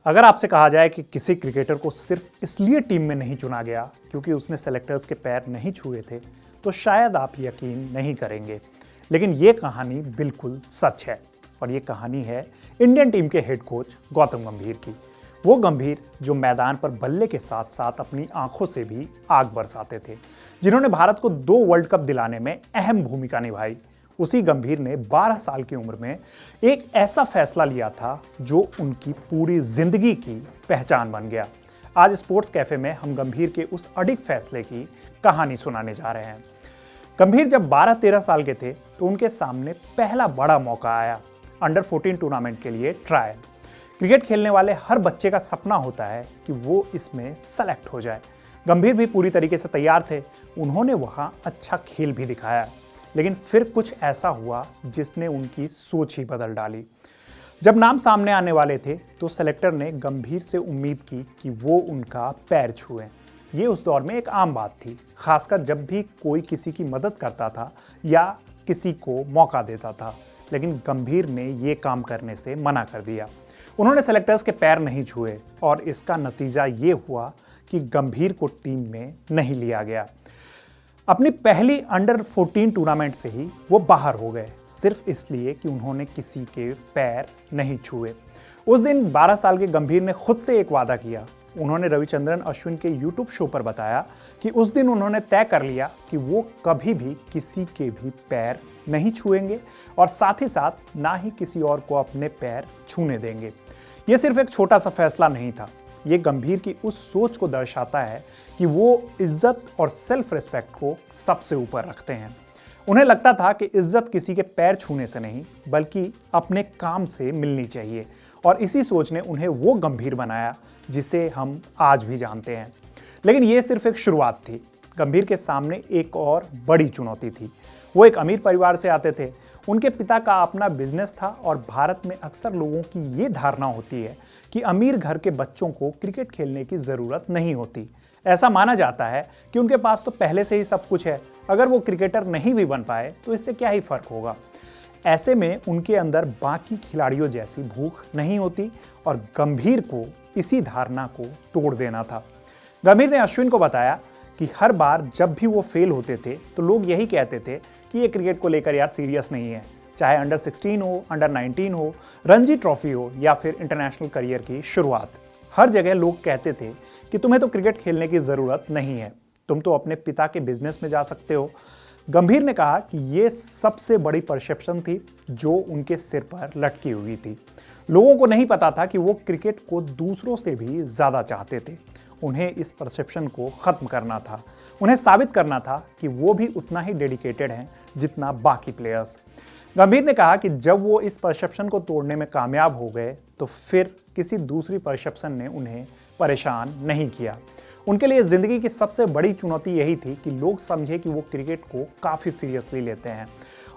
अगर आपसे कहा जाए कि किसी क्रिकेटर को सिर्फ इसलिए टीम में नहीं चुना गया क्योंकि उसने सेलेक्टर्स के पैर नहीं छुए थे, तो शायद आप यकीन नहीं करेंगे। लेकिन ये कहानी बिल्कुल सच है और ये कहानी है इंडियन टीम के हेड कोच गौतम गंभीर की। वो गंभीर जो मैदान पर बल्ले के साथ साथ अपनी आंखों से भी आग बरसाते थे, जिन्होंने भारत को 2 वर्ल्ड कप दिलाने में अहम भूमिका निभाई। उसी गंभीर ने 12 साल की उम्र में एक ऐसा फैसला लिया था जो उनकी पूरी जिंदगी की पहचान बन गया। आज स्पोर्ट्स कैफे में हम गंभीर के उस अडिग फैसले की कहानी सुनाने जा रहे हैं। गंभीर जब 12-13 साल के थे तो उनके सामने पहला बड़ा मौका आया, अंडर 14 टूर्नामेंट के लिए ट्रायल। क्रिकेट खेलने वाले हर बच्चे का सपना होता है कि वो इसमें सेलेक्ट हो जाए। गंभीर भी पूरी तरीके से तैयार थे। उन्होंने वहां अच्छा खेल भी दिखाया, लेकिन फिर कुछ ऐसा हुआ जिसने उनकी सोच ही बदल डाली। जब नाम सामने आने वाले थे तो सेलेक्टर ने गंभीर से उम्मीद की कि वो उनका पैर छुएं। ये उस दौर में एक आम बात थी, खासकर जब भी कोई किसी की मदद करता था या किसी को मौका देता था। लेकिन गंभीर ने ये काम करने से मना कर दिया। उन्होंने सेलेक्टर्स के पैर नहीं छुए और इसका नतीजा ये हुआ कि गंभीर को टीम में नहीं लिया गया। अपनी पहली अंडर 14 टूर्नामेंट से ही वो बाहर हो गए, सिर्फ इसलिए कि उन्होंने किसी के पैर नहीं छुए। उस दिन 12 साल के गंभीर ने खुद से एक वादा किया। उन्होंने रविचंद्रन अश्विन के यूट्यूब शो पर बताया कि उस दिन उन्होंने तय कर लिया कि वो कभी भी किसी के भी पैर नहीं छुएंगे और साथ ही साथ ना ही किसी और को अपने पैर छूने देंगे। ये सिर्फ एक छोटा सा फैसला नहीं था, ये गंभीर की उस सोच को दर्शाता है कि वो इज्जत और सेल्फ रिस्पेक्ट को सबसे ऊपर रखते हैं। उन्हें लगता था कि इज्जत किसी के पैर छूने से नहीं बल्कि अपने काम से मिलनी चाहिए, और इसी सोच ने उन्हें वो गंभीर बनाया जिसे हम आज भी जानते हैं। लेकिन ये सिर्फ एक शुरुआत थी। गंभीर के सामने एक और बड़ी चुनौती थी। वो एक अमीर परिवार से आते थे। उनके पिता का अपना बिजनेस था और भारत में अक्सर लोगों की ये धारणा होती है कि अमीर घर के बच्चों को क्रिकेट खेलने की ज़रूरत नहीं होती। ऐसा माना जाता है कि उनके पास तो पहले से ही सब कुछ है, अगर वो क्रिकेटर नहीं भी बन पाए तो इससे क्या ही फर्क होगा। ऐसे में उनके अंदर बाकी खिलाड़ियों जैसी भूख नहीं होती और गंभीर को इसी धारणा को तोड़ देना था। गंभीर ने अश्विन को बताया कि हर बार जब भी वो फेल होते थे तो लोग यही कहते थे कि ये क्रिकेट को लेकर यार सीरियस नहीं है, चाहे अंडर 16 हो, अंडर 19 हो, रणजी ट्रॉफी हो या फिर इंटरनेशनल करियर की शुरुआत। हर जगह लोग कहते थे कि तुम्हें तो क्रिकेट खेलने की ज़रूरत नहीं है, तुम तो अपने पिता के बिजनेस में जा सकते हो। गंभीर ने कहा कि ये सबसे बड़ी परसेप्शन थी जो उनके सिर पर लटकी हुई थी। लोगों को नहीं पता था कि वो क्रिकेट को दूसरों से भी ज़्यादा चाहते थे। उन्हें इस परसेप्शन को ख़त्म करना था। उन्हें साबित करना था कि वो भी उतना ही डेडिकेटेड हैं जितना बाकी प्लेयर्स। गंभीर ने कहा कि जब वो इस परसेप्शन को तोड़ने में कामयाब हो गए तो फिर किसी दूसरी परसेप्शन ने उन्हें परेशान नहीं किया। उनके लिए ज़िंदगी की सबसे बड़ी चुनौती यही थी कि लोग समझे कि वो क्रिकेट को काफ़ी सीरियसली लेते हैं,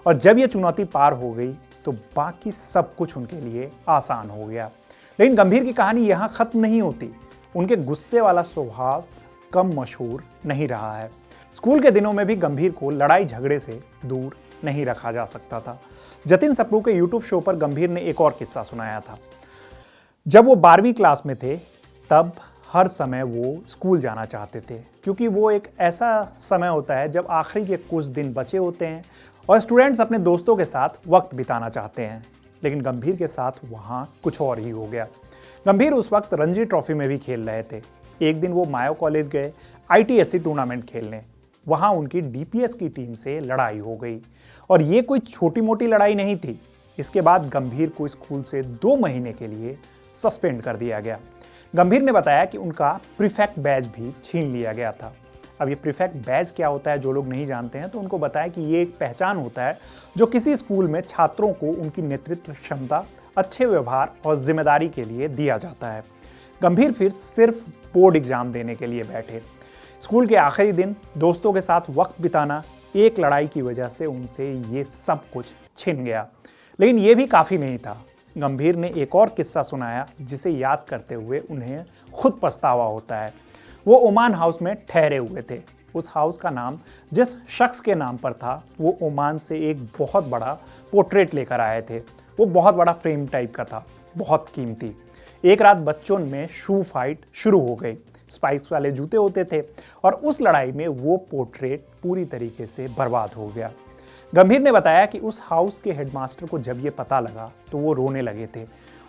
और जब ये चुनौती पार हो गई तो बाकी सब कुछ उनके लिए आसान हो गया। लेकिन गंभीर की कहानी यहाँ ख़त्म नहीं होती। उनके गुस्से वाला स्वभाव कम मशहूर नहीं रहा है। स्कूल के दिनों में भी गंभीर को लड़ाई झगड़े से दूर नहीं रखा जा सकता था। जतिन सप्रू के यूट्यूब शो पर गंभीर ने एक और किस्सा सुनाया था। जब वो 12वीं क्लास में थे तब हर समय वो स्कूल जाना चाहते थे, क्योंकि वो एक ऐसा समय होता है जब आखिरी के कुछ दिन बचे होते हैं और स्टूडेंट्स अपने दोस्तों के साथ वक्त बिताना चाहते हैं। लेकिन गंभीर के साथ वहाँ कुछ और ही हो गया। गंभीर उस वक्त रणजी ट्रॉफी में भी खेल रहे थे। एक दिन वो मायो कॉलेज गए ITSC टूर्नामेंट खेलने। वहाँ उनकी DPS की टीम से लड़ाई हो गई, और ये कोई छोटी मोटी लड़ाई नहीं थी। इसके बाद गंभीर को स्कूल से 2 महीने के लिए सस्पेंड कर दिया गया। गंभीर ने बताया कि उनका प्रीफेक्ट बैज भी छीन लिया गया था। अब ये प्रीफेक्ट बैज क्या होता है, जो लोग नहीं जानते हैं तो उनको बताया कि ये एक पहचान होता है जो किसी स्कूल में छात्रों को उनकी नेतृत्व क्षमता, अच्छे व्यवहार और जिम्मेदारी के लिए दिया जाता है। गंभीर फिर सिर्फ बोर्ड एग्जाम देने के लिए बैठे। स्कूल के आखिरी दिन दोस्तों के साथ वक्त बिताना, एक लड़ाई की वजह से उनसे ये सब कुछ छिन गया। लेकिन ये भी काफ़ी नहीं था। गंभीर ने एक और किस्सा सुनाया जिसे याद करते हुए उन्हें खुद पछतावा होता है। वो ओमान हाउस में ठहरे हुए थे। उस हाउस का नाम जिस शख्स के नाम पर था वो ओमान से एक बहुत बड़ा पोर्ट्रेट लेकर आए थे। वो बहुत बड़ा फ्रेम टाइप का था, बहुत कीमती। एक रात बच्चों में शू फाइट शुरू हो गई। स्पाइक्स वाले जूते होते थे और उस लड़ाई में वो पोर्ट्रेट पूरी तरीके से बर्बाद हो गया। गंभीर ने बताया कि उस हाउस के हेडमास्टर को जब ये पता लगा तो वो रोने लगे थे।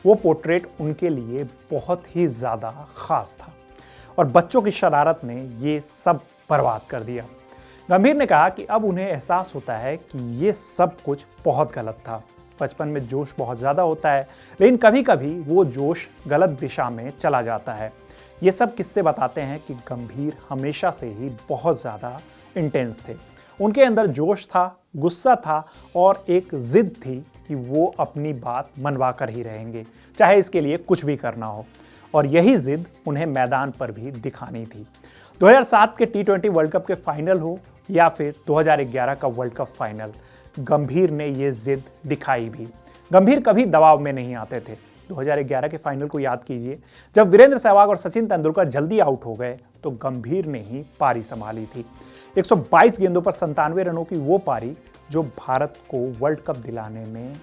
वो पोर्ट्रेट उनके लिए बहुत ही ज़्यादा खास था और बच्चों की शरारत ने ये सब बर्बाद कर दिया। गंभीर ने कहा कि अब उन्हें एहसास होता है कि ये सब कुछ बहुत गलत था। बचपन में जोश बहुत ज़्यादा होता है, लेकिन कभी कभी वो जोश गलत दिशा में चला जाता है। ये सब किस्से बताते हैं कि गंभीर हमेशा से ही बहुत ज़्यादा इंटेंस थे। उनके अंदर जोश था, गुस्सा था और एक जिद थी कि वो अपनी बात मनवा कर ही रहेंगे, चाहे इसके लिए कुछ भी करना हो। और यही जिद उन्हें मैदान पर भी दिखानी थी। 2007 के T20 वर्ल्ड कप के फाइनल हो या फिर 2011 का वर्ल्ड कप फाइनल, गंभीर ने ये जिद दिखाई भी। गंभीर कभी दबाव में नहीं आते थे। 2011 के फाइनल को याद कीजिए, जब वीरेंद्र सहवाग और सचिन तेंदुलकर जल्दी आउट हो गए तो गंभीर ने ही पारी संभाली थी। 122 गेंदों पर 97 रनों की वो पारी जो भारत को वर्ल्ड कप दिलाने में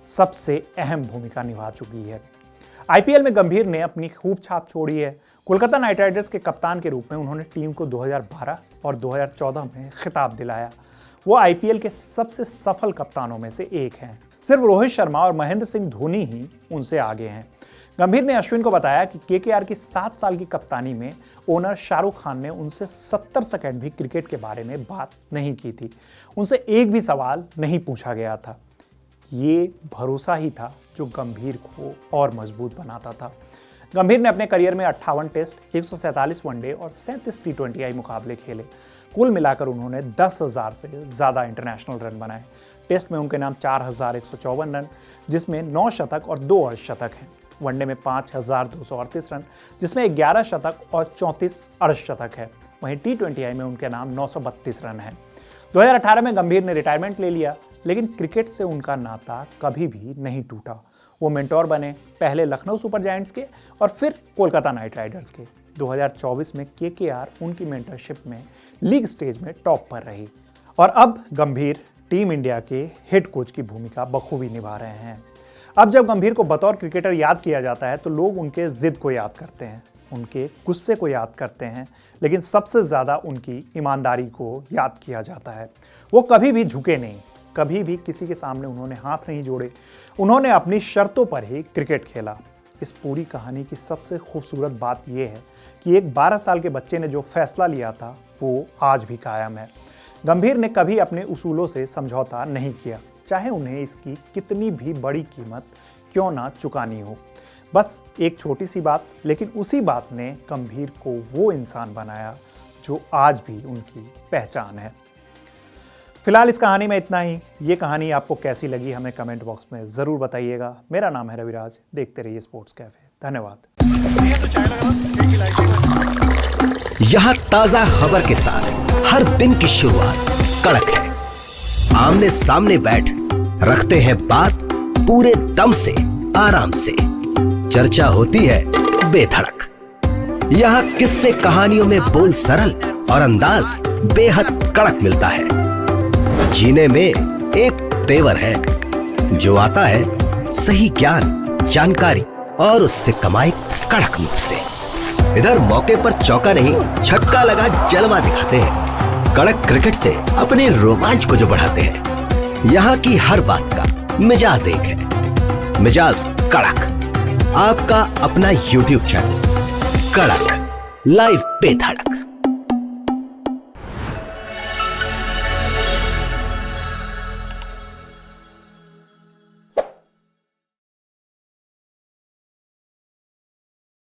सबसे अहम भूमिका निभा चुकी है। आईपीएल में गंभीर ने अपनी खूब छाप छोड़ी है। कोलकाता नाइट राइडर्स के कप्तान के रूप में उन्होंने टीम को 2012 और 2014 में खिताब दिलाया। वो आईपीएल के सबसे सफल कप्तानों में से एक हैं। सिर्फ रोहित शर्मा और महेंद्र सिंह धोनी ही उनसे आगे हैं। गंभीर ने अश्विन को बताया कि केकेआर की 7 साल की कप्तानी में ओनर शाहरुख खान ने उनसे 70 सेकंड भी क्रिकेट के बारे में बात नहीं की थी। उनसे एक भी सवाल नहीं पूछा गया था। ये भरोसा ही था जो गंभीर को और मजबूत बनाता था। गंभीर ने अपने करियर में 58 टेस्ट, 147 वनडे और 37 T20I मुकाबले खेले। कुल मिलाकर उन्होंने 10,000 से ज़्यादा इंटरनेशनल रन बनाए। टेस्ट में उनके नाम 4,154 रन, जिसमें 9 शतक और 2 अर्धशतक हैं। वनडे में 5,238 रन, जिसमें 11 शतक और 34 अर्धशतक है। वहीं T20I में उनके नाम 932 रन हैं। 2018 में गंभीर ने रिटायरमेंट ले लिया, लेकिन क्रिकेट से उनका नाता कभी भी नहीं टूटा। वो मेंटोर बने, पहले लखनऊ सुपर जायंट्स के और फिर कोलकाता नाइट राइडर्स के। 2024 में केकेआर उनकी मेंटरशिप में लीग स्टेज में टॉप पर रही और अब गंभीर टीम इंडिया के हेड कोच की भूमिका बखूबी निभा रहे हैं। अब जब गंभीर को बतौर क्रिकेटर याद किया जाता है तो लोग उनके जिद को याद करते हैं, उनके गुस्से को याद करते हैं, लेकिन सबसे ज़्यादा उनकी ईमानदारी को याद किया जाता है। वो कभी भी झुके नहीं, कभी भी किसी के सामने उन्होंने हाथ नहीं जोड़े। उन्होंने अपनी शर्तों पर ही क्रिकेट खेला। इस पूरी कहानी की सबसे खूबसूरत बात यह है कि एक 12 साल के बच्चे ने जो फैसला लिया था वो आज भी कायम है। गंभीर ने कभी अपने उसूलों से समझौता नहीं किया, चाहे उन्हें इसकी कितनी भी बड़ी कीमत क्यों ना चुकानी हो। बस एक छोटी सी बात, लेकिन उसी बात ने गंभीर को वो इंसान बनाया जो आज भी उनकी पहचान है। फिलहाल इस कहानी में इतना ही। ये कहानी आपको कैसी लगी हमें कमेंट बॉक्स में ज़रूर बताइएगा। मेरा नाम है रविराज, देखते रहिए स्पोर्ट्स कैफे। धन्यवाद। यहाँ ताज़ा खबर के साथ हर दिन की शुरुआत कड़क है। आमने सामने बैठ रखते हैं बात पूरे दम से, आराम से। चर्चा होती है बेधड़क। यहाँ किस्से कहानियों में बोल सरल और अंदाज बेहद कड़क मिलता है। जीने में एक तेवर है जो आता है सही ज्ञान, जानकारी और उससे कमाई कड़क नोट से। इधर मौके पर चौका नहीं, छक्का लगा जलवा दिखाते हैं। कड़क क्रिकेट से अपने रोमांच को जो बढ़ाते हैं। यहाँ की हर बात का मिजाज एक है, मिजाज कड़क। आपका अपना YouTube चैनल कड़क, लाइव बेधड़क।